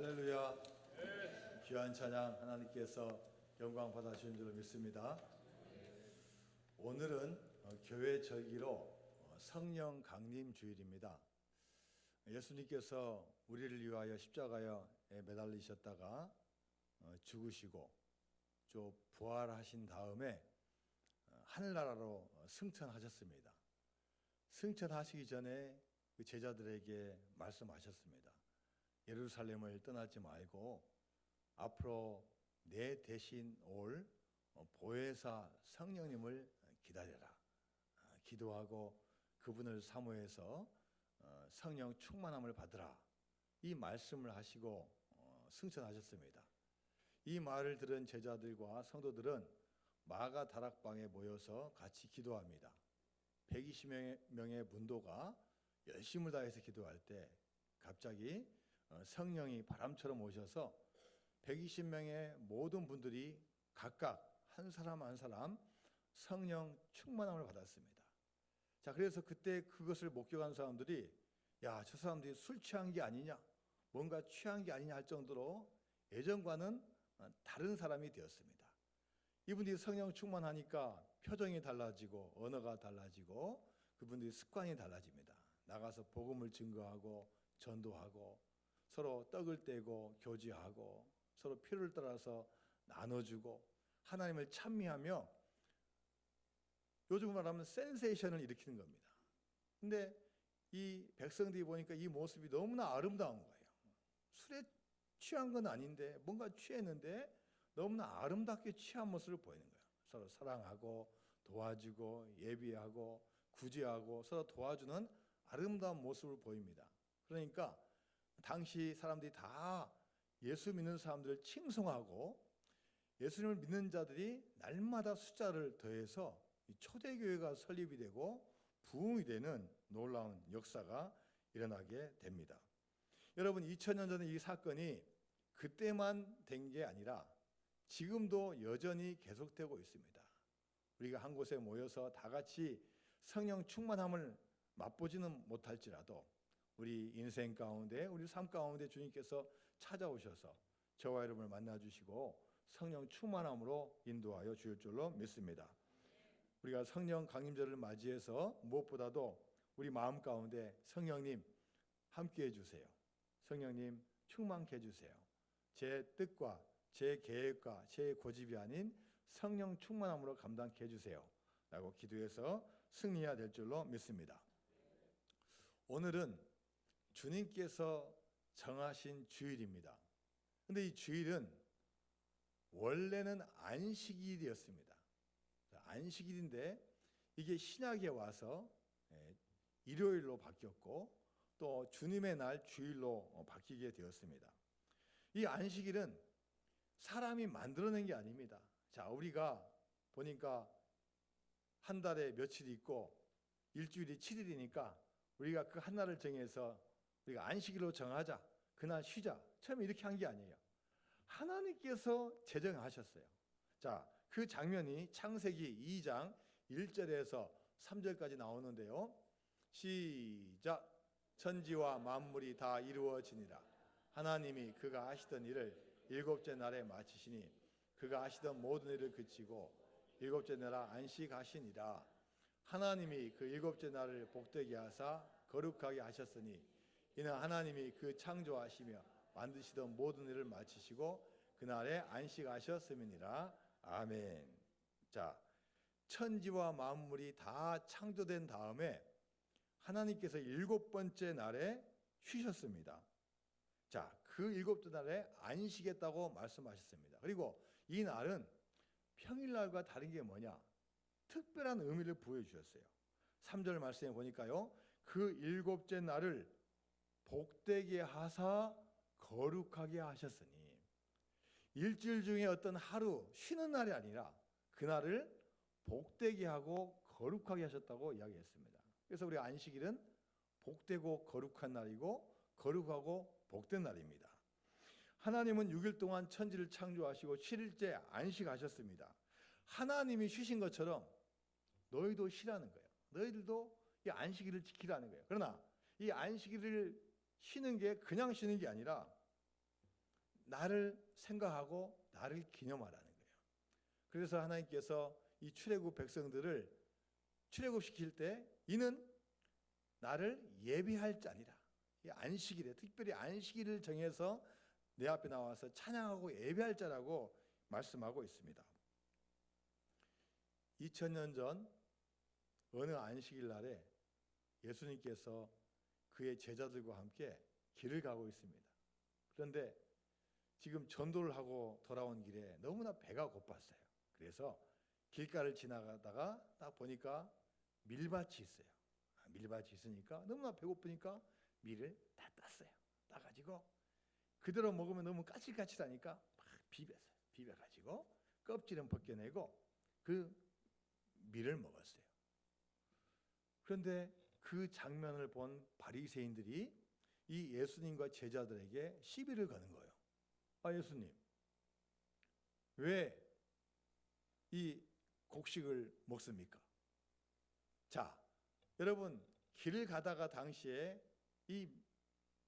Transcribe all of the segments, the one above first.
할렐루야. 귀한 찬양 하나님께서 영광 받아주신 줄로 믿습니다. 오늘은 교회 절기로 성령 강림 주일입니다. 예수님께서 우리를 위하여 십자가에 매달리셨다가 죽으시고 또 부활하신 다음에 하늘나라로 승천하셨습니다. 승천하시기 전에 그 제자들에게 말씀하셨습니다. 예루살렘을 떠나지 말고 앞으로 내 대신 올 보혜사 성령님을 기다려라. 기도하고 그분을 사모해서 성령 충만함을 받으라. 이 말씀을 하시고 승천하셨습니다. 이 말을 들은 제자들과 성도들은 마가 다락방에 모여서 같이 기도합니다. 120명의 문도가 열심을 다해서 기도할 때 갑자기 성령이 바람처럼 오셔서 120명의 모든 분들이 각각 한 사람 한 사람 성령 충만함을 받았습니다. 자, 그래서 그때 그것을 목격한 사람들이 야, 저 사람들이 술 취한 게 아니냐, 뭔가 취한 게 아니냐 할 정도로 예전과는 다른 사람이 되었습니다. 이분들이 성령 충만하니까 표정이 달라지고 언어가 달라지고 그분들이 습관이 달라집니다. 나가서 복음을 증거하고 전도하고 서로 떡을 떼고 교제하고 서로 필요를 따라서 나눠주고 하나님을 찬미하며 요즘 말하면 센세이션을 일으키는 겁니다. 근데 이 백성들이 보니까 이 모습이 너무나 아름다운 거예요. 술에 취한 건 아닌데 뭔가 취했는데 너무나 아름답게 취한 모습을 보이는 거예요. 서로 사랑하고 도와주고 예비하고 구제하고 서로 도와주는 아름다운 모습을 보입니다. 그러니까 당시 사람들이 다 예수 믿는 사람들을 칭송하고 예수님을 믿는 자들이 날마다 숫자를 더해서 초대교회가 설립이 되고 부흥이 되는 놀라운 역사가 일어나게 됩니다. 여러분, 2000년 전에 이 사건이 그때만 된 게 아니라 지금도 여전히 계속되고 있습니다. 우리가 한 곳에 모여서 다 같이 성령 충만함을 맛보지는 못할지라도 우리 인생 가운데, 우리 삶 가운데 주님께서 찾아오셔서 저와 여러분을 만나주시고 성령 충만함으로 인도하여 주실 줄로 믿습니다. 우리가 성령 강림절을 맞이해서 무엇보다도 우리 마음 가운데 성령님 함께해 주세요. 성령님 충만케 해주세요. 제 뜻과 제 계획과 제 고집이 아닌 성령 충만함으로 감당케 해주세요 라고 기도해서 승리해야 될 줄로 믿습니다. 오늘은 주님께서 정하신 주일입니다. 그런데 이 주일은 원래는 안식일이었습니다. 안식일인데 이게 신약에 와서 일요일로 바뀌었고 또 주님의 날 주일로 바뀌게 되었습니다. 이 안식일은 사람이 만들어낸 게 아닙니다. 자, 우리가 보니까 한 달에 며칠이 있고 일주일이 7일이니까 우리가 그 한 날을 정해서 우리가 안식일로 정하자, 그날 쉬자, 처음에 이렇게 한 게 아니에요. 하나님께서 제정하셨어요. 자, 그 장면이 창세기 2장 1절에서 3절까지 나오는데요. 시작. 천지와 만물이 다 이루어지니라. 하나님이 그가 하시던 일을 일곱째 날에 마치시니 그가 하시던 모든 일을 그치고 일곱째 날에 안식하시니라. 하나님이 그 일곱째 날을 복되게 하사 거룩하게 하셨으니 이는 하나님이 그 창조하시며 만드시던 모든 일을 마치시고 그날에 안식하셨음이니라. 아멘. 자, 천지와 만물이 다 창조된 다음에 하나님께서 일곱 번째 날에 쉬셨습니다. 자, 그 일곱째 날에 안식했다고 말씀하셨습니다. 그리고 이 날은 평일날과 다른 게 뭐냐? 특별한 의미를 부여해 주셨어요. 3절 말씀에 보니까요, 그 일곱째 날을 복되게 하사 거룩하게 하셨으니, 일주일 중에 어떤 하루 쉬는 날이 아니라 그날을 복되게 하고 거룩하게 하셨다고 이야기했습니다. 그래서 우리 안식일은 복되고 거룩한 날이고 거룩하고 복된 날입니다. 하나님은 6일 동안 천지를 창조하시고 7일째 안식하셨습니다. 하나님이 쉬신 것처럼 너희도 쉬라는 거예요. 너희들도 이 안식일을 지키라는 거예요. 그러나 이 안식일을 쉬는 게 그냥 쉬는 게 아니라 나를 생각하고 나를 기념하라는 거예요. 그래서 하나님께서 이 출애굽 백성들을 출애굽시킬 때 이는 나를 예비할 자니라. 이 안식일에 특별히 안식일을 정해서 내 앞에 나와서 찬양하고 예배할 자라고 말씀하고 있습니다. 2000년 전 어느 안식일 날에 예수님께서 그의 제자들과 함께 길을 가고 있습니다. 그런데 지금 전도를 하고 돌아온 길에 너무나 배가 고팠어요. 그래서 길가를 지나가다가 딱 보니까 밀밭이 있어요. 밀밭이 있으니까 너무나 배고프니까 밀을 다 땄어요. 따가지고 그대로 먹으면 너무 까칠까칠하니까 막 비볐어요. 비벼가지고 껍질은 벗겨내고 그 밀을 먹었어요. 그런데 그 장면을 본 바리새인들이 이 예수님과 제자들에게 시비를 거는 거예요. 아, 예수님, 왜 이 곡식을 먹습니까? 자, 여러분, 길을 가다가 당시에 이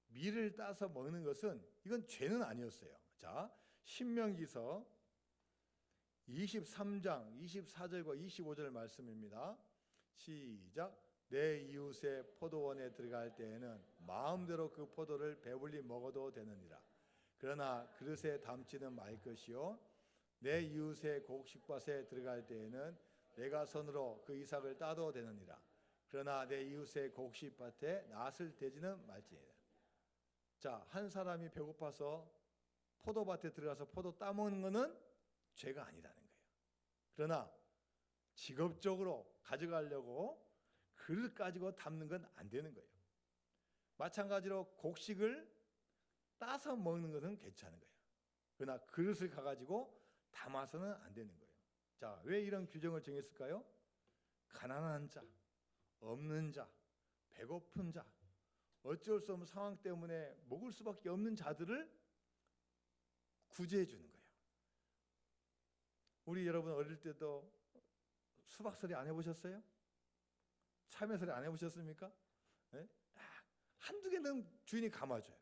밀을 따서 먹는 것은 이건 죄는 아니었어요. 자, 신명기서 23장 24절과 25절 말씀입니다. 시작. 내 이웃의 포도원에 들어갈 때에는 마음대로 그 포도를 배불리 먹어도 되느니라. 그러나 그릇에 담지는 말 것이요 내 이웃의 곡식밭에 들어갈 때에는 내가 손으로 그 이삭을 따도 되느니라. 그러나 내 이웃의 곡식밭에 낫을 대지는 말지니라. 자, 한 사람이 배고파서 포도밭에 들어가서 포도 따먹는 것은 죄가 아니라는 거예요. 그러나 직업적으로 가져가려고 그릇 가지고 담는 건 안 되는 거예요. 마찬가지로 곡식을 따서 먹는 것은 괜찮은 거예요. 그러나 그릇을 가가지고 담아서는 안 되는 거예요. 자, 왜 이런 규정을 정했을까요? 가난한 자, 없는 자, 배고픈 자, 어쩔 수 없는 상황 때문에 먹을 수밖에 없는 자들을 구제해 주는 거예요. 우리 여러분 어릴 때도 수박서리 안 해보셨어요? 참외서리 안 해보셨습니까? 네? 한두 개는 주인이 감아줘요.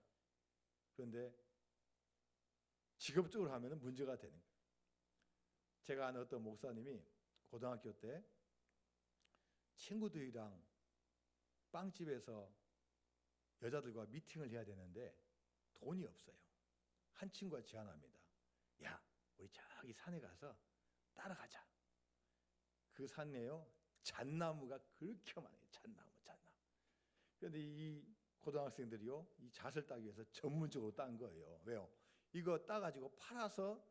그런데 직업적으로 하면 문제가 되는 거예요. 제가 아는 어떤 목사님이 고등학교 때 친구들이랑 빵집에서 여자들과 미팅을 해야 되는데 돈이 없어요. 한 친구가 제안합니다. 야, 우리 저기 산에 가서 따라가자. 그 산에요, 잣나무가 그렇게 많아요. 잣나무. 그런데 이 고등학생들이요, 이 잣을 따기 위해서 전문적으로 딴 거예요. 왜요? 이거 따가지고 팔아서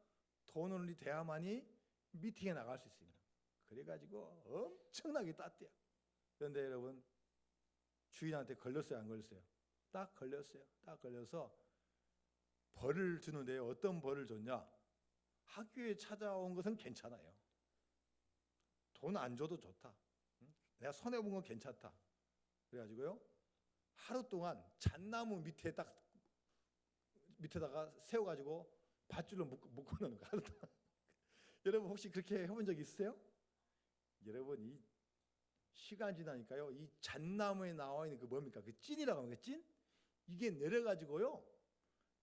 돈이 돼야만이 미팅에 나갈 수 있습니다. 그래가지고 엄청나게 땄대요. 그런데 여러분, 주인한테 걸렸어요, 안 걸렸어요? 딱 걸렸어요. 딱 걸려서 벌을 주는데요. 어떤 벌을 줬냐? 학교에 찾아온 것은 괜찮아요. 돈 안 줘도 좋다. 내가 손해본 건 괜찮다. 그래가지고요, 하루 동안 잣나무 밑에 딱 밑에다가 세워가지고 밧줄로 묶어 놓는 거. 하루 동안. 여러분 혹시 그렇게 해본 적 있으세요? 여러분 이 시간 지나니까요, 이 잣나무에 나와 있는 그 뭡니까? 그 찐이라고 하는 거, 찐? 이게 내려가지고요,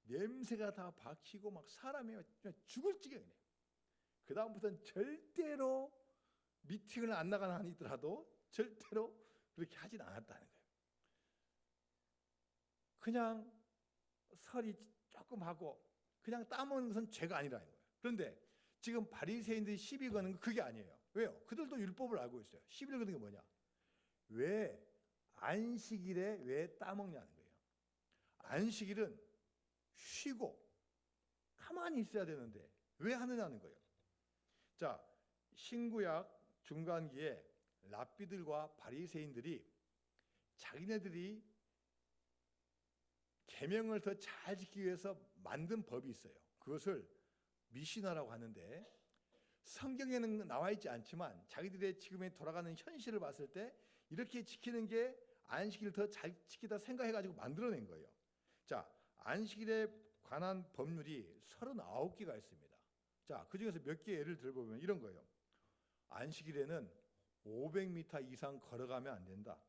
냄새가 다 박히고 막 사람이 죽을 지경이네요. 그 다음부터는 절대로 미팅을 안 나가는 한이 있더라도 절대로 그렇게 하진 않았다는 거예요. 그냥 설이 조금 하고 그냥 따먹는 것은 죄가 아니라는 거예요. 그런데 지금 바리새인들이 시비 거는 건 그게 아니에요. 왜요? 그들도 율법을 알고 있어요. 시비를 거는 게 뭐냐? 왜 안식일에 왜 따먹냐는 거예요. 안식일은 쉬고 가만히 있어야 되는데 왜 하느냐는 거예요. 자, 신구약 중간기에 랍비들과 바리새인들이 자기네들이 계명을 더 잘 지키기 위해서 만든 법이 있어요. 그것을 미시나라고 하는데, 성경에는 나와 있지 않지만 자기들의 지금의 돌아가는 현실을 봤을 때 이렇게 지키는 게 안식일을 더 잘 지키다 생각해가지고 만들어낸 거예요. 자, 안식일에 관한 법률이 39개가 있습니다. 자, 그 중에서 몇 개 예를 들어보면 이런 거예요. 안식일에는 500m 이상 걸어가면 안 된다.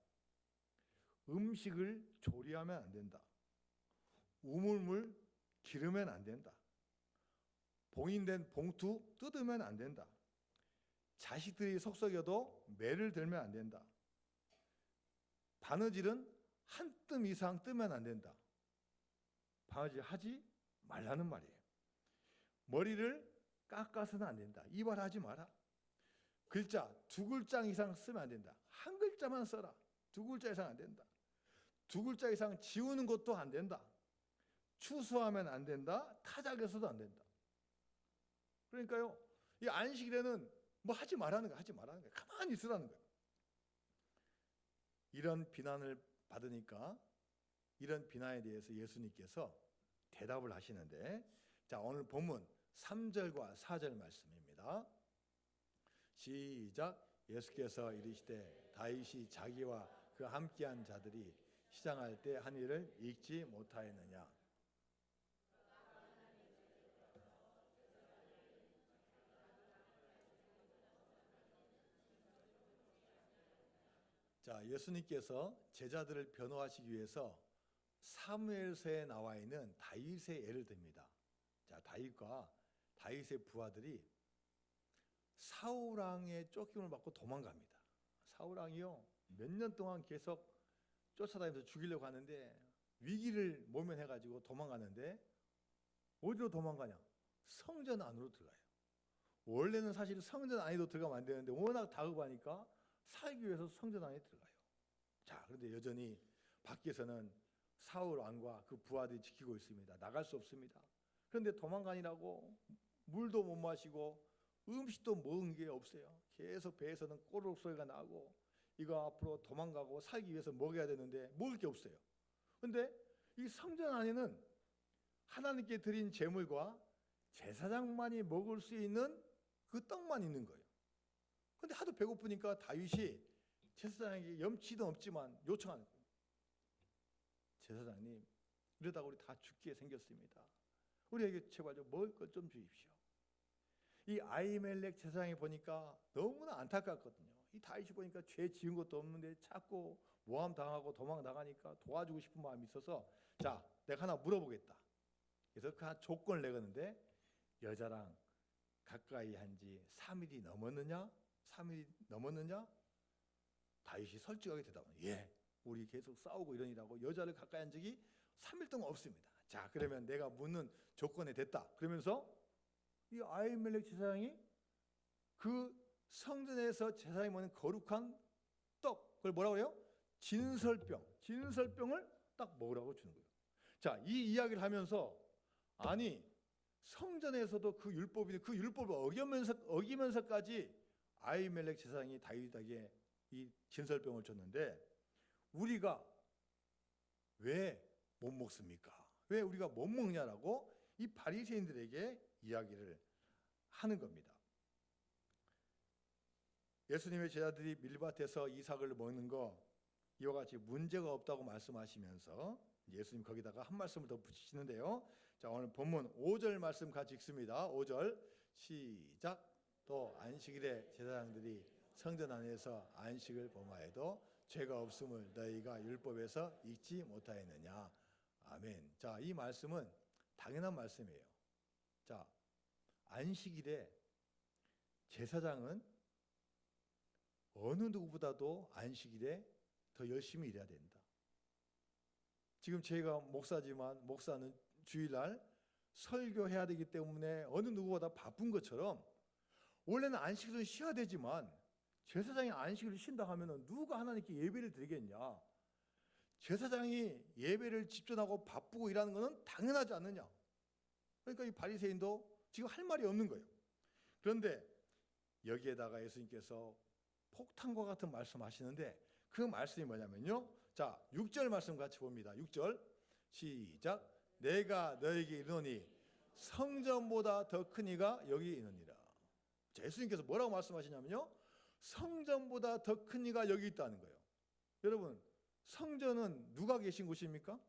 음식을 조리하면 안 된다. 우물물 기르면 안 된다. 봉인된 봉투 뜯으면 안 된다. 자식들이 속썩여도 매를 들면 안 된다. 바느질은 한 뜸 이상 뜨면 안 된다. 바느질 하지 말라는 말이에요. 머리를 깎아서는 안 된다. 이발하지 마라. 글자 2글자 이상 쓰면 안 된다. 한 글자만 써라. 2글자 이상 안 된다. 2글자 이상 지우는 것도 안 된다. 추수하면 안 된다. 타작해서도 안 된다. 그러니까요, 이 안식일에는 뭐 하지 말라는 거야. 하지 말라는 거야. 가만히 있으라는 거야. 이런 비난을 받으니까 이런 비난에 대해서 예수님께서 대답을 하시는데, 자, 오늘 본문 3절과 4절 말씀입니다. 시작. 예수께서 이르시되 다윗이 자기와 그 함께한 자들이 시장할 때 한 일을 잊지 못하였느냐. 자, 예수님께서 제자들을 변호하시기 위해서 사무엘서에 나와 있는 다윗의 예를 듭니다. 자, 다윗의 부하들이 사울 왕의 쫓김을 받고 도망갑니다. 사울 왕이요, 몇 년 동안 계속 쫓아다니면서 죽이려고 하는데 위기를 모면해가지고 도망가는데, 어디로 도망가냐? 성전 안으로 들어가요. 원래는 사실 성전 안에도 들어가면 안 되는데 워낙 다급하니까 살기 위해서 성전 안에 들어가요. 자, 그런데 여전히 밖에서는 사울 왕과 그 부하들이 지키고 있습니다. 나갈 수 없습니다. 그런데 도망가니라고 물도 못 마시고 음식도 먹은 게 없어요. 계속 배에서는 꼬르륵 소리가 나고, 이거 앞으로 도망가고 살기 위해서 먹여야 되는데 먹을 게 없어요. 그런데 이 성전 안에는 하나님께 드린 제물과 제사장만이 먹을 수 있는 그 떡만 있는 거예요. 그런데 하도 배고프니까 다윗이 제사장에게 염치도 없지만 요청하는 거예요. 제사장님, 이러다가 우리 다 죽게 생겼습니다. 우리에게 제발 좀 먹을 것 좀 주십시오. 이 아히멜렉 제사장이 보니까 너무나 안타깝거든요. 이 다윗이 보니까 죄 지은 것도 없는데 자꾸 모함 당하고 도망 당하니까 도와주고 싶은 마음이 있어서, 자, 내가 하나 물어보겠다. 그래서 그 한 조건을 내거는데, 여자랑 가까이 한 지 3일이 넘었느냐? 3일이 넘었느냐? 다윗이 솔직하게 대답합니다. 예, 우리 계속 싸우고 이러니라고 여자를 가까이 한 적이 3일 동안 없습니다. 자, 그러면 내가 묻는 조건에 됐다. 그러면서 이 아히멜렉 제사장이 그 성전에서 제사장이 먹는 거룩한 떡, 그걸 뭐라고 해요? 진설병을 딱 먹으라고 주는 거예요. 자, 이 이야기를 하면서, 아니 성전에서도 그 율법인데 그 율법을 어기면서까지 아히멜렉 제사장이 다윗에게 이 진설병을 줬는데 우리가 왜 못 먹습니까? 왜 우리가 못 먹냐라고 이 바리새인들에게 이야기를 하는 겁니다. 예수님의 제자들이 밀밭에서 이삭을 먹는 거 이와 같이 문제가 없다고 말씀하시면서 예수님 거기다가 한 말씀을 더 붙이시는데요. 자, 오늘 본문 5절 말씀 같이 읽습니다. 5절 시작. 또 안식일에 제사장들이 성전 안에서 안식을 범하여도 죄가 없음을 너희가 율법에서 읽지 못하였느냐. 아멘. 자, 이 말씀은 당연한 말씀이에요. 자, 안식일에 제사장은 어느 누구보다도 안식일에 더 열심히 일해야 된다. 지금 제가 목사지만 목사는 주일날 설교해야 되기 때문에 어느 누구보다 바쁜 것처럼, 원래는 안식일은 쉬어야 되지만 제사장이 안식일을 쉰다 하면 누가 하나님께 예배를 드리겠냐. 제사장이 예배를 집전하고 바쁘고 일하는 것은 당연하지 않느냐. 그러니까 이 바리새인도 지금 할 말이 없는 거예요. 그런데 여기에다가 예수님께서 폭탄과 같은 말씀하시는데 그 말씀이 뭐냐면요. 자, 6절 말씀 같이 봅니다. 6절 시작. 내가 너에게 이르노니 성전보다 더 큰 이가 여기 있느니라. 자, 예수님께서 뭐라고 말씀하시냐면요. 성전보다 더 큰 이가 여기 있다는 거예요. 여러분, 성전은 누가 계신 곳입니까?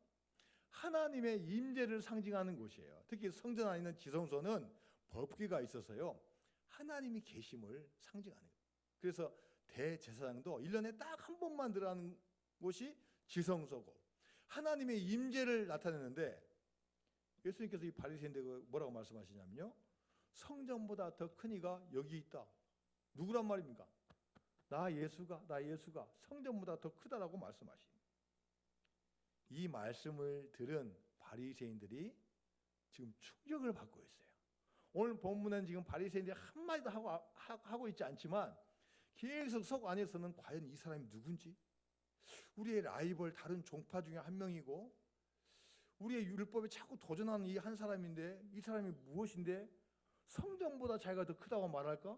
하나님의 임재를 상징하는 곳이에요. 특히 성전 안에 있는 지성소는 법궤가 있어서요, 하나님이 계심을 상징하는 거예요. 그래서 대제사장도 1년에 딱 한 번만 들어가는 곳이 지성소고 하나님의 임재를 나타내는데, 예수님께서 이 바리새인들 뭐라고 말씀하시냐면요, 성전보다 더 큰 이가 여기 있다. 누구란 말입니까? 나 예수가 성전보다 더 크다라고 말씀하십니다. 이 말씀을 들은 바리새인들이 지금 충격을 받고 있어요. 오늘 본문은 지금 바리새인들이 한마디도 하고 있지 않지만 계속 속 안에서는 과연 이 사람이 누군지, 우리의 라이벌 다른 종파 중에 한 명이고 우리의 율법에 자꾸 도전하는 이 한 사람인데 이 사람이 무엇인데 성전보다 자기가 더 크다고 말할까?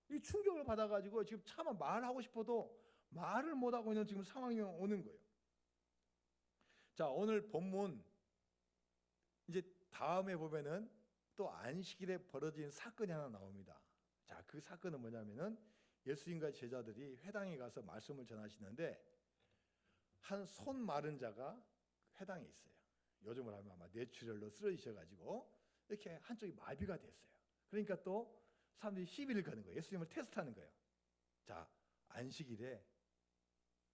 이 충격을 받아가지고 지금 차마 말하고 싶어도 말을 못하고 있는 지금 상황이 오는 거예요. 자, 오늘 본문 이제 다음에 보면은 또 안식일에 벌어진 사건이 하나 나옵니다. 자, 그 사건은 뭐냐면은 예수님과 제자들이 회당에 가서 말씀을 전하시는데 한 손 마른 자가 회당에 있어요. 요즘으로 하면 아마 뇌출혈로 쓰러지셔가지고 이렇게 한쪽이 마비가 됐어요. 그러니까 또 사람들이 시비를 거는 거예요. 예수님을 테스트하는 거예요. 자, 안식일에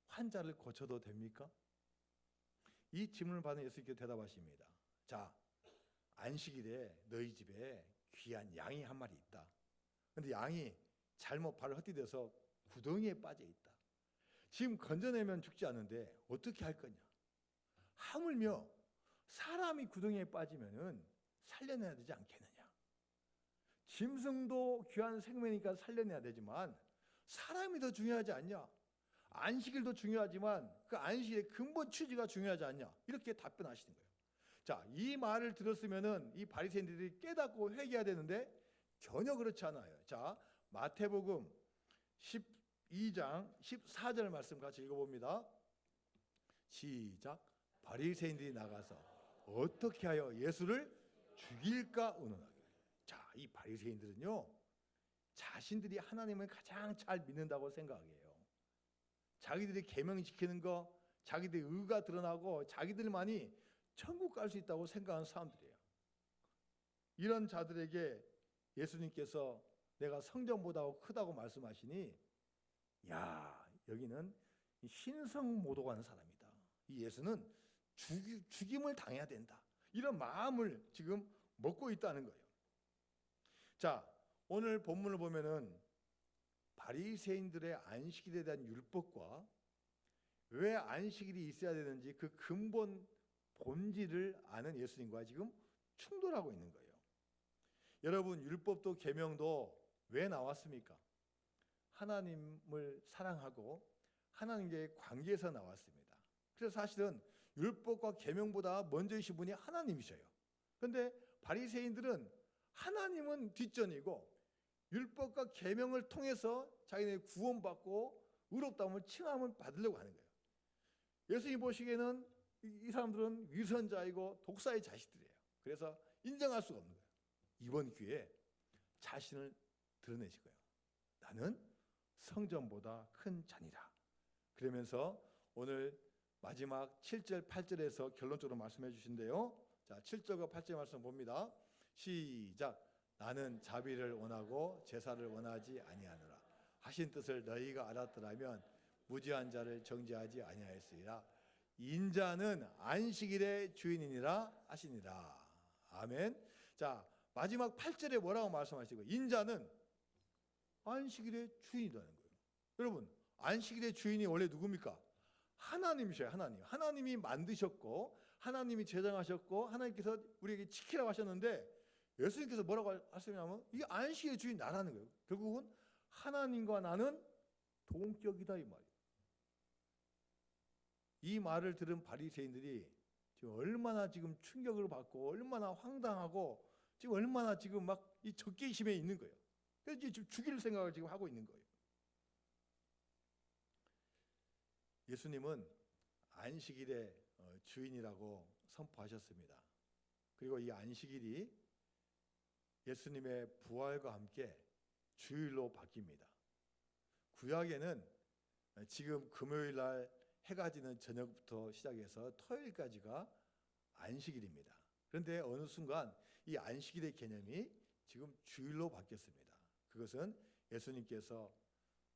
환자를 고쳐도 됩니까? 이 질문을 받은 예수님께서 대답하십니다. 자, 안식일에 너희 집에 귀한 양이 한 마리 있다. 근데 양이 잘못 발을 헛디뎌서 구덩이에 빠져 있다. 지금 건져내면 죽지 않는데 어떻게 할 거냐? 하물며 사람이 구덩이에 빠지면은 살려내야 되지 않겠느냐? 짐승도 귀한 생명이니까 살려내야 되지만 사람이 더 중요하지 않냐? 안식일도 중요하지만 그 안식일의 근본 취지가 중요하지 않냐? 이렇게 답변하시는 거예요. 자, 이 말을 들었으면은 이 바리새인들이 깨닫고 회개해야 되는데 전혀 그렇지 않아요. 자, 마태복음 12장 14절 말씀 같이 읽어봅니다. 시작. 바리새인들이 나가서 어떻게 하여 예수를 죽일까 의논하게. 자, 이 바리새인들은요 자신들이 하나님을 가장 잘 믿는다고 생각해요. 자기들이 계명 지키는 거, 자기들의 의가 드러나고 자기들만이 천국 갈 수 있다고 생각하는 사람들이에요. 이런 자들에게 예수님께서 내가 성전보다 크다고 말씀하시니, 야, 여기는 신성모독하는 사람이다. 이 예수는 죽임을 당해야 된다. 이런 마음을 지금 먹고 있다는 거예요. 자, 오늘 본문을 보면은 바리새인들의 안식일에 대한 율법과 왜 안식일이 있어야 되는지 그 근본 본질을 아는 예수님과 지금 충돌하고 있는 거예요. 여러분, 율법도 계명도 왜 나왔습니까? 하나님을 사랑하고 하나님과의 관계에서 나왔습니다. 그래서 사실은 율법과 계명보다 먼저이신 분이 하나님이셔요. 그런데 바리새인들은 하나님은 뒷전이고 율법과 계명을 통해서 자기네 구원받고 의롭다움을 칭함을 받으려고 하는 거예요. 예수님 보시기에는 이 사람들은 위선자이고 독사의 자식들이에요. 그래서 인정할 수가 없는 거예요. 이번 기회에 자신을 드러내신 거예요. 나는 성전보다 큰 자니라. 그러면서 오늘 마지막 7절 8절에서 결론적으로 말씀해 주신대요. 자, 7절과 8절 말씀 봅니다. 시작. 나는 자비를 원하고 제사를 원하지 아니하노라. 하신 뜻을 너희가 알았더라면 무지한 자를 정죄하지 아니하였으리라. 인자는 안식일의 주인이니라 하시니라. 아멘. 자, 마지막 8절에 뭐라고 말씀하시고, 인자는 안식일의 주인이라는 거예요. 여러분, 안식일의 주인이 원래 누굽니까? 하나님이셔요. 하나님이 만드셨고 하나님이 제정하셨고 하나님께서 우리에게 지키라고 하셨는데, 예수님께서 뭐라고 하시냐면 이 안식일의 주인 나라는 거예요. 결국은 하나님과 나는 동격이다 이 말이에요. 이 말을 들은 바리새인들이 지금 얼마나 지금 충격을 받고 얼마나 황당하고 지금 얼마나 지금 막 이 적개심에 있는 거예요. 그래서 지금 죽일 생각을 지금 하고 있는 거예요. 예수님은 안식일의 주인이라고 선포하셨습니다. 그리고 이 안식일이 예수님의 부활과 함께 주일로 바뀝니다. 구약에는 지금 금요일 날 해가 지는 저녁부터 시작해서 토요일까지가 안식일입니다. 그런데 어느 순간 이 안식일의 개념이 지금 주일로 바뀌었습니다. 그것은 예수님께서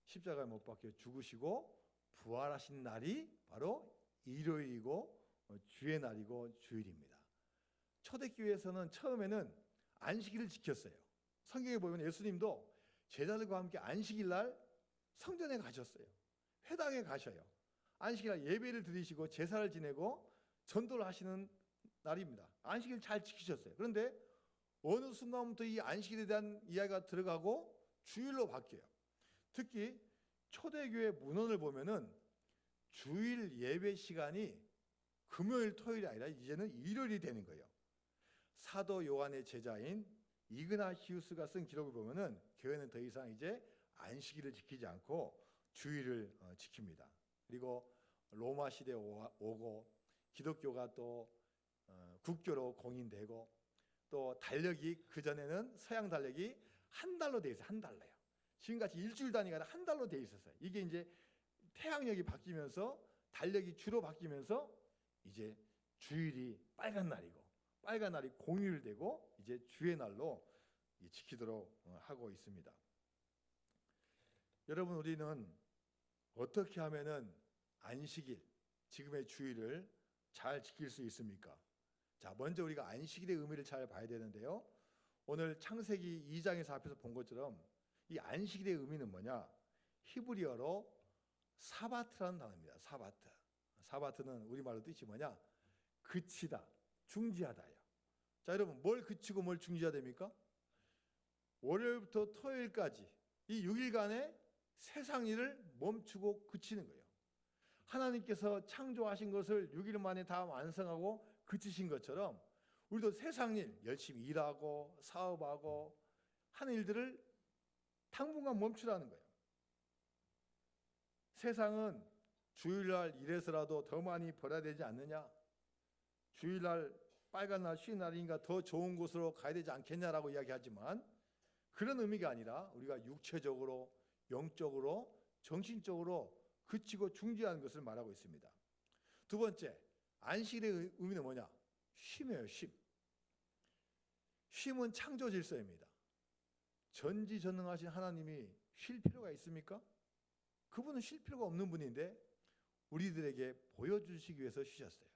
십자가에 못 박혀 죽으시고 부활하신 날이 바로 일요일이고 주의 날이고 주일입니다. 초대교회에서는 처음에는 안식일을 지켰어요. 성경에 보면 예수님도 제자들과 함께 안식일 날 성전에 가셨어요. 회당에 가셔요. 안식일 날 예배를 드리시고 제사를 지내고 전도를 하시는 날입니다. 안식일 잘 지키셨어요. 그런데 어느 순간부터 이 안식일에 대한 이야기가 들어가고 주일로 바뀌어요. 특히 초대교회 문헌을 보면은 주일 예배 시간이 금요일, 토요일이 아니라 이제는 일요일이 되는 거예요. 사도 요한의 제자인 이그나시우스가 쓴 기록을 보면은 교회는 더 이상 이제 안식일을 지키지 않고 주일을 지킵니다. 그리고 로마 시대 오고 기독교가 또 국교로 공인되고 또 달력이 그전에는 서양 달력이 한 달로 돼 있어요. 한 달로요. 지금같이 일주일 단위가 아니라 한 달로 돼 있었어요. 이게 이제 태양력이 바뀌면서 달력이 주로 바뀌면서 이제 주일이 빨간 날이고 빨간 날이 공휴일되고 이제 주의 날로 지키도록 하고 있습니다. 여러분, 우리는 어떻게 하면은 안식일, 지금의 주일을 잘 지킬 수 있습니까? 자, 먼저 우리가 안식일의 의미를 잘 봐야 되는데요. 오늘 창세기 2장에서 앞에서 본 것처럼 이 안식일의 의미는 뭐냐? 히브리어로 사바트라는 단어입니다. 사바트. 사바트는 우리말로 뜻이 뭐냐? 그치다, 중지하다예요. 자, 여러분, 뭘 그치고 뭘 중지하됩니까? 월요일부터 토요일까지 이 6일간의 세상 일을 멈추고 그치는 거예요. 하나님께서 창조하신 것을 6일 만에 다 완성하고 그치신 것처럼 우리도 세상 일, 열심히 일하고 사업하고 하는 일들을 당분간 멈추라는 거예요. 세상은 주일날 일해서라도 더 많이 벌어야 되지 않느냐? 주일날 빨간 날 쉬는 날이니까 더 좋은 곳으로 가야 되지 않겠냐라고 이야기하지만 그런 의미가 아니라 우리가 육체적으로, 영적으로, 정신적으로 그치고 중지하는 것을 말하고 있습니다. 두 번째, 안식일의 의미는 뭐냐? 쉼이에요. 쉼. 쉼은 창조 질서입니다. 전지전능하신 하나님이 쉴 필요가 있습니까? 그분은 쉴 필요가 없는 분인데 우리들에게 보여주시기 위해서 쉬셨어요.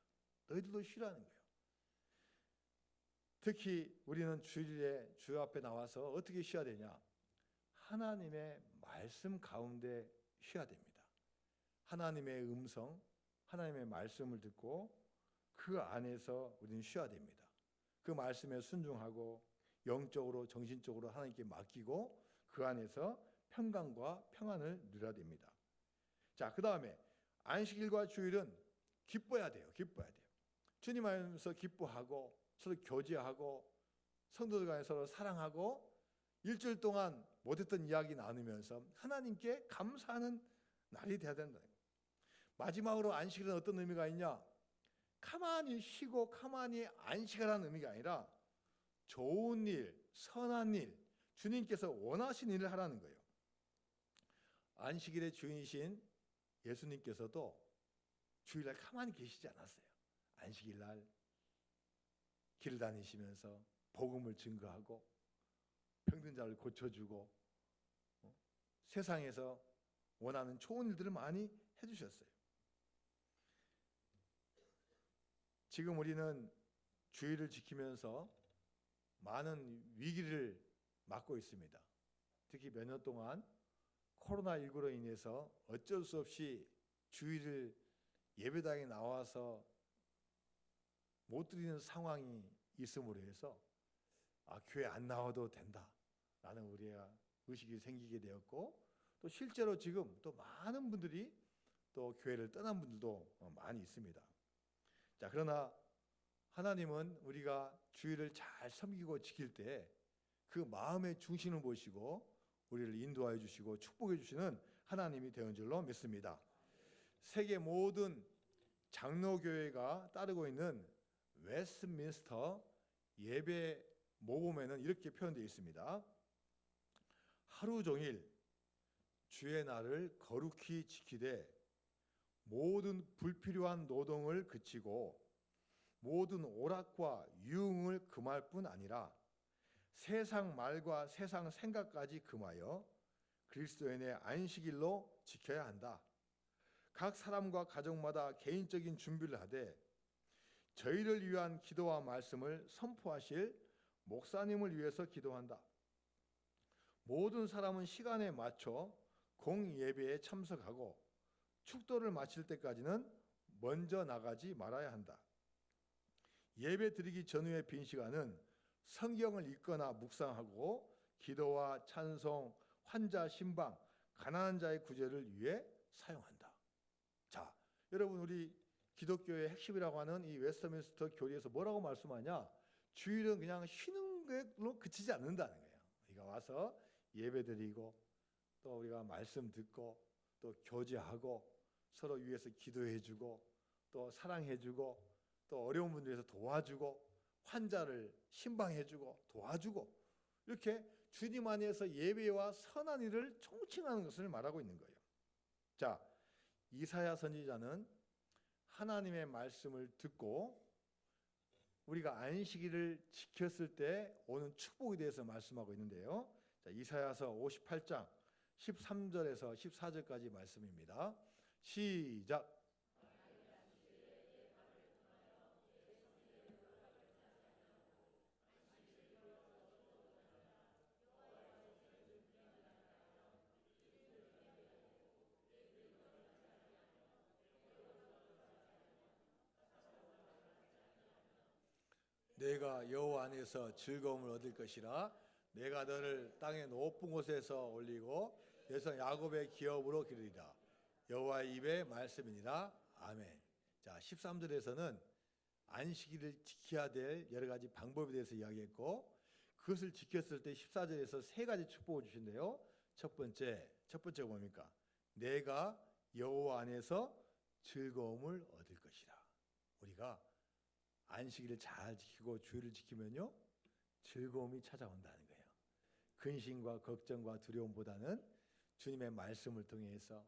너희들도 쉬라는 거예요. 특히 우리는 주일에 주 앞에 나와서 어떻게 쉬어야 되냐? 하나님의 말씀 가운데 쉬어야 됩니다. 하나님의 음성, 하나님의 말씀을 듣고 그 안에서 우리는 쉬어야 됩니다. 그 말씀에 순종하고 영적으로 정신적으로 하나님께 맡기고 그 안에서 평강과 평안을 누려야 됩니다. 자, 그 다음에 안식일과 주일은 기뻐야 돼요. 기뻐야 돼요. 주님 안에서 기뻐하고 서로 교제하고 성도들 간에 서로 사랑하고 일주일 동안 못했던 이야기 나누면서 하나님께 감사하는 날이 돼야 된다. 마지막으로 안식일은 어떤 의미가 있냐? 가만히 쉬고 가만히 안식하라는 의미가 아니라 좋은 일, 선한 일, 주님께서 원하신 일을 하라는 거예요. 안식일의 주인이신 예수님께서도 주일날 가만히 계시지 않았어요. 안식일날 길 다니시면서 복음을 증거하고 병든 자를 고쳐주고 세상에서 원하는 좋은 일들을 많이 해주셨어요. 지금 우리는 주일을 지키면서 많은 위기를 맞고 있습니다. 특히 몇 년 동안 코로나19로 인해서 어쩔 수 없이 주일을 예배당에 나와서 못 드리는 상황이 있음으로 해서 교회 안 나와도 된다라는 우리가 의식이 생기게 되었고 또 실제로 지금 또 많은 분들이 또 교회를 떠난 분들도 많이 있습니다. 자, 그러나 하나님은 우리가 주일을 잘 섬기고 지킬 때 그 마음의 중심을 보시고 우리를 인도하여 주시고 축복해 주시는 하나님이 되는 줄로 믿습니다. 세계 모든 장로교회가 따르고 있는 웨스트민스터 예배 모범에는 이렇게 표현되어 있습니다. 하루 종일 주의 날을 거룩히 지키되 모든 불필요한 노동을 그치고 모든 오락과 유흥을 금할 뿐 아니라 세상 말과 세상 생각까지 금하여 그리스도인의 안식일로 지켜야 한다. 각 사람과 가정마다 개인적인 준비를 하되 저희를 위한 기도와 말씀을 선포하실 목사님을 위해서 기도한다. 모든 사람은 시간에 맞춰 공예배에 참석하고 축도를 마칠 때까지는 먼저 나가지 말아야 한다. 예배 드리기 전후의 빈 시간은 성경을 읽거나 묵상하고 기도와 찬송, 환자 신방, 가난한 자의 구제를 위해 사용한다. 자, 여러분, 우리 기독교의 핵심이라고 하는 이 웨스트민스터 교리에서 뭐라고 말씀하냐? 주일은 그냥 쉬는 걸로 그치지 않는다는 거예요. 우리가 와서 예배드리고 또 우리가 말씀 듣고 또 교제하고 서로 위해서 기도해주고 또 사랑해주고 또 어려운 분들에서 도와주고 환자를 신방해주고 도와주고 이렇게 주님 안에서 예배와 선한 일을 총칭하는 것을 말하고 있는 거예요. 자, 이사야 선지자는 하나님의 말씀을 듣고 우리가 안식일을 지켰을 때 오는 축복에 대해서 말씀하고 있는데요. 자, 이사야서 58장 13절에서 14절까지 말씀입니다. 시작. 내가 여호와 안에서 즐거움을 얻을 것이라. 내가 너를 땅의 높은 곳에서 올리고 여성 야곱의 기업으로 기르리라. 여호와의 입의 말씀이니라. 아멘. 자, 13절에서는 안식일을 지켜야 될 여러 가지 방법에 대해서 이야기했고 그것을 지켰을 때 14절에서 세 가지 축복을 주신대요. 첫 번째가 뭡니까? 내가 여호와 안에서 즐거움을 얻을 것이라. 우리가 안식일을 잘 지키고 주일을 지키면요 즐거움이 찾아온다는 거예요. 근심과 걱정과 두려움보다는 주님의 말씀을 통해서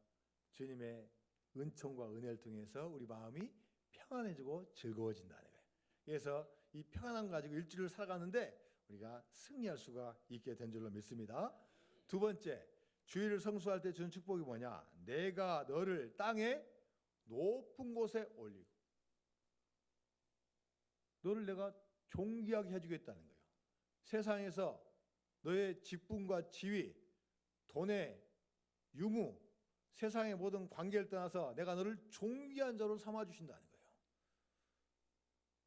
주님의 은총과 은혜를 통해서 우리 마음이 평안해지고 즐거워진다는 거예요. 그래서 이 평안함 가지고 일주일을 살아가는데 우리가 승리할 수가 있게 된 줄로 믿습니다. 두 번째, 주일을 성수할 때 주는 축복이 뭐냐? 내가 너를 땅의 높은 곳에 올리고 너를 내가 존귀하게 해주겠다는 거예요. 세상에서 너의 직분과 지위, 돈의 유무, 세상의 모든 관계를 떠나서 내가 너를 존귀한 자로 삼아주신다는 거예요.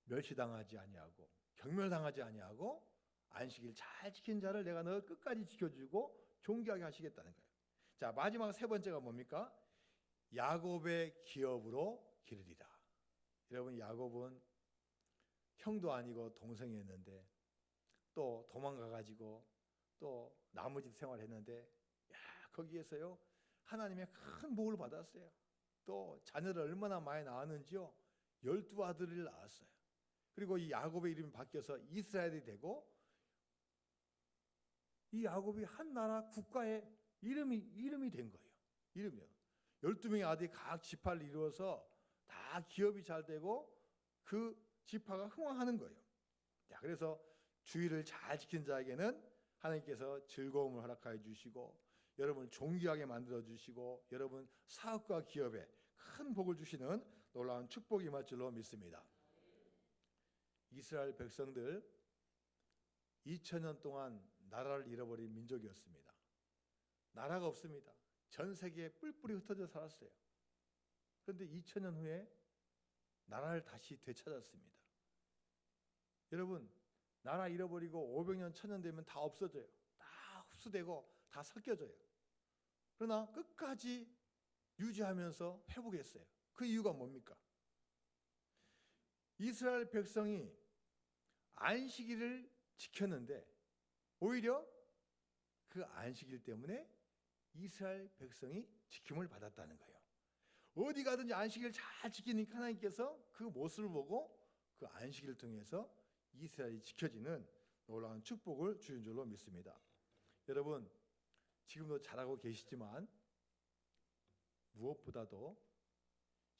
멸시당하지 아니하고 경멸당하지 아니하고 안식일 잘 지킨 자를 내가 너 끝까지 지켜주고 존귀하게 하시겠다는 거예요. 자, 마지막 세 번째가 뭡니까? 야곱의 기업으로 기르리라. 여러분, 야곱은 형도 아니고 동생이었는데 또 도망가가지고 또 나무집 생활했는데 거기에서요 하나님의 큰 복을 받았어요. 또 자녀를 얼마나 많이 낳았는지요. 12아들을 낳았어요. 그리고 이 야곱의 이름이 바뀌어서 이스라엘이 되고 이 야곱이 한 나라 국가의 이름이 된 거예요. 이름이요. 12명의 아들이 각 지파를 이루어서 다 기업이 잘 되고 그 지파가 흥왕하는 거예요. 자, 그래서 주일을 잘 지킨 자에게는 하나님께서 즐거움을 허락하여 주시고 여러분을 존귀하게 만들어 주시고 여러분 사업과 기업에 큰 복을 주시는 놀라운 축복이 임할 줄로 믿습니다. 이스라엘 백성들 2000년 동안 나라를 잃어버린 민족이었습니다. 나라가 없습니다. 전 세계에 뿔뿔이 흩어져 살았어요. 그런데 2000년 후에 나라를 다시 되찾았습니다. 여러분, 나라 잃어버리고 500년, 1000년 되면 다 없어져요. 다 흡수되고 다 섞여져요. 그러나 끝까지 유지하면서 회복했어요. 그 이유가 뭡니까? 이스라엘 백성이 안식일을 지켰는데 오히려 그 안식일 때문에 이스라엘 백성이 지킴을 받았다는 거예요. 어디 가든지 안식일을 잘 지키니까 하나님께서 그 모습을 보고 그 안식일을 통해서 이스라엘이 지켜지는 놀라운 축복을 주신 줄로 믿습니다. 여러분, 지금도 잘하고 계시지만 무엇보다도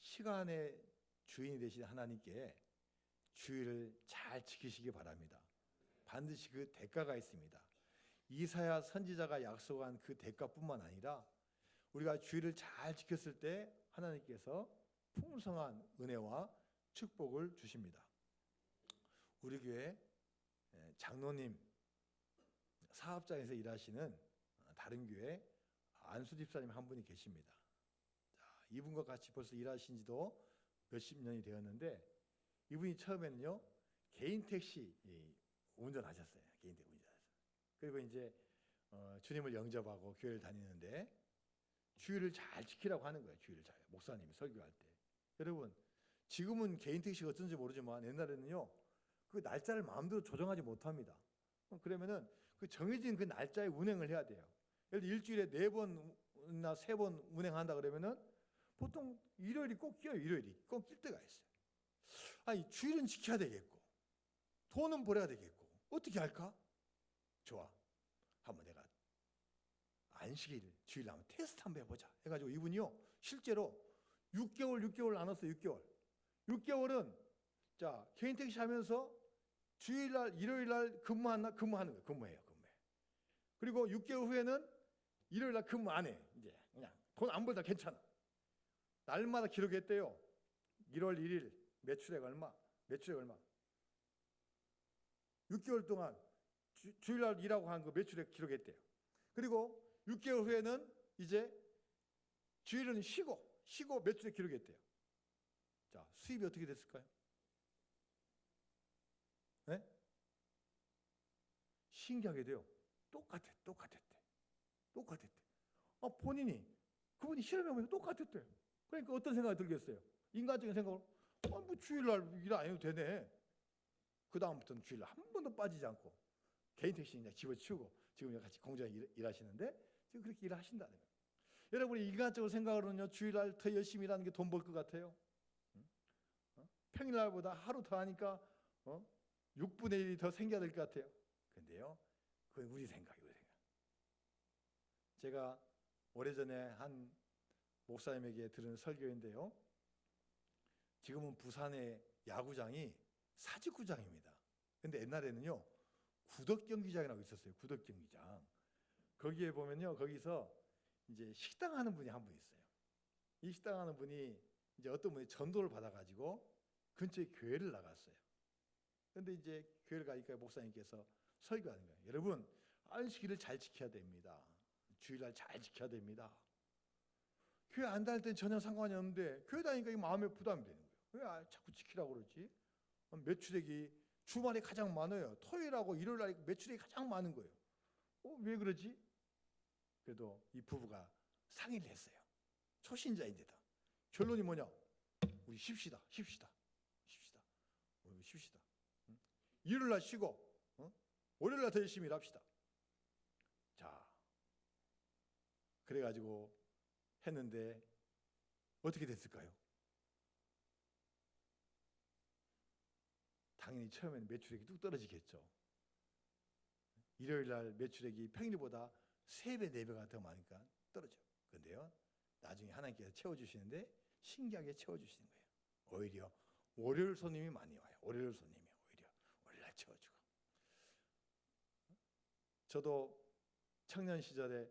시간의 주인이 되신 하나님께 주일을 잘 지키시기 바랍니다. 반드시 그 대가가 있습니다. 이사야 선지자가 약속한 그 대가뿐만 아니라 우리가 주일을 잘 지켰을 때 하나님께서 풍성한 은혜와 축복을 주십니다. 우리 교회 장로님 사업장에서 일하시는 다른 교회 안수 집사님 한 분이 계십니다. 자, 이분과 같이 벌써 일하신 지도 몇십 년이 되었는데 이분이 처음에는요 개인 택시 운전하셨어요. 개인 택시 운전하셨어요. 그리고 이제 주님을 영접하고 교회를 다니는데 주의를 잘 지키라고 하는 거예요. 주의를 잘. 목사님이 설교할 때. 여러분 지금은 개인 택시가 어떤지 모르지만 옛날에는요 그 날짜를 마음대로 조정하지 못합니다. 그러면은 그 정해진 그 날짜에 운행을 해야 돼요. 예를 들어 일주일에 4번이나 3번 운행한다 그러면은 보통 일요일이 꼭 껴요. 일요일이 꼭 낄 때가 있어요. 아니 주일은 지켜야 되겠고 돈은 벌어야 되겠고 어떻게 할까? 좋아. 한번 내가 안식일 주일 한번 테스트 한번 해보자 해가지고 이분이요 실제로 6개월 나눴어요. 6개월은 자 개인 택시 하면서 주일날 일요일날 근무하는 거예요. 그리고 6개월 후에는 일요일날 근무 안 해. 이제 그냥 돈 안 벌다 괜찮아. 날마다 기록했대요. 1월 1일 매출액 얼마. 6개월 동안 주일날 일하고 한 그 매출액 기록했대요. 그리고 6개월 후에는 이제 주일은 쉬고 매출액 기록했대요. 자, 수입이 어떻게 됐을까요? 네? 신기하게도요. 똑같았대. 그분이 실험해보니까 똑같았대. 그러니까 어떤 생각이 들겠어요? 인간적인 생각으로 뭐 주일날 일 안 해도 되네. 그 다음부터는 주일날 한 번도 빠지지 않고 개인 택시 그냥 집어치우고 지금 같이 공장에 일하시는데 지금 그렇게 일하신다는 거예요. 여러분이 인간적으로 생각으로는요 주일날 더 열심히 일하는 게 돈 벌 것 같아요. 평일날보다 하루 더 하니까 6분의 1이 더 생겨야 될 것 같아요. 근데요 그건 우리 생각이에요. 제가 오래전에 한 목사님에게 들은 설교인데요. 지금은 부산의 야구장이 사직구장입니다. 근데 옛날에는요 구덕경기장이라고 있었어요. 구덕경기장. 거기에 보면요 거기서 이제 식당 하는 분이 한 분 있어요. 이 식당 하는 분이 이제 어떤 분이 전도를 받아가지고 근처에 교회를 나갔어요. 근데 이제 교회를 가니까 목사님께서 설교하는 거예요. 여러분 안식일을 잘 지켜야 됩니다. 주일날 잘 지켜야 됩니다. 교회 안 다닐 땐 전혀 상관이 없는데 교회 다니니까 마음에 부담이 되는 거예요. 왜 자꾸 지키라고 그러지? 매출액이 주말에 가장 많아요. 토요일하고 일요일날 매출액이 가장 많은 거예요. 왜 그러지? 그래도 이 부부가 상의를 했어요. 초신자인데다. 결론이 뭐냐? 우리 쉽시다. 일요일날 쉬고 월요일날 더 열심히 일합시다. 자, 그래가지고 했는데 어떻게 됐을까요? 당연히 처음에는 매출액이 뚝 떨어지겠죠. 일요일날 매출액이 평일보다 3배, 4배가 더 많으니까 떨어져요. 그런데요, 나중에 하나님께서 채워주시는데 신기하게 채워주시는 거예요. 오히려 월요일 손님이 많이 와요. 월요일날 채워주고. 저도 청년 시절에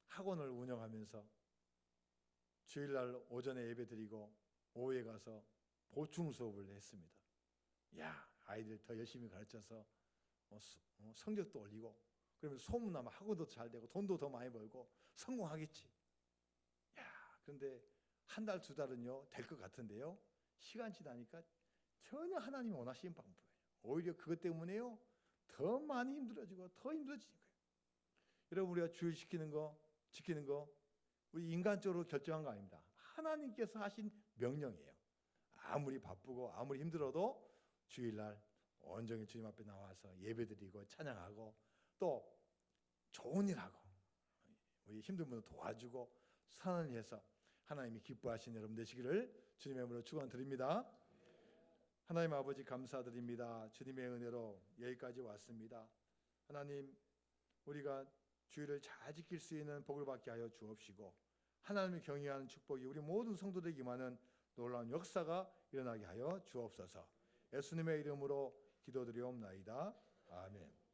학원을 운영하면서 주일날 오전에 예배드리고 오후에 가서 보충 수업을 했습니다. 야, 아이들 더 열심히 가르쳐서 성적도 올리고 그러면 소문나면 학원도 잘 되고 돈도 더 많이 벌고 성공하겠지. 야, 그런데 한 달, 2달은요 될 것 같은데요. 시간 지나니까 전혀 하나님이 원하시는 방법이에요. 오히려 그것 때문에요 더 많이 힘들어지고 더 힘들어지는 거예요. 여러분 우리가 주일 지키는 거 우리 인간적으로 결정한 거 아닙니다. 하나님께서 하신 명령이에요. 아무리 바쁘고 아무리 힘들어도 주일날 온종일 주님 앞에 나와서 예배드리고 찬양하고 또 좋은 일하고 우리 힘든 분을 도와주고 선을 위해서 하나님이 기뻐하시는 여러분 되시기를 주님의 이름으로 축원드립니다. 하나님 아버지 감사드립니다. 주님의 은혜로 여기까지 왔습니다. 하나님 우리가 주일을 잘 지킬 수 있는 복을 받게 하여 주옵시고 하나님을 경외하는 축복이 우리 모든 성도들에게 임하는 놀라운 역사가 일어나게 하여 주옵소서. 예수님의 이름으로 기도드리옵나이다. 아멘.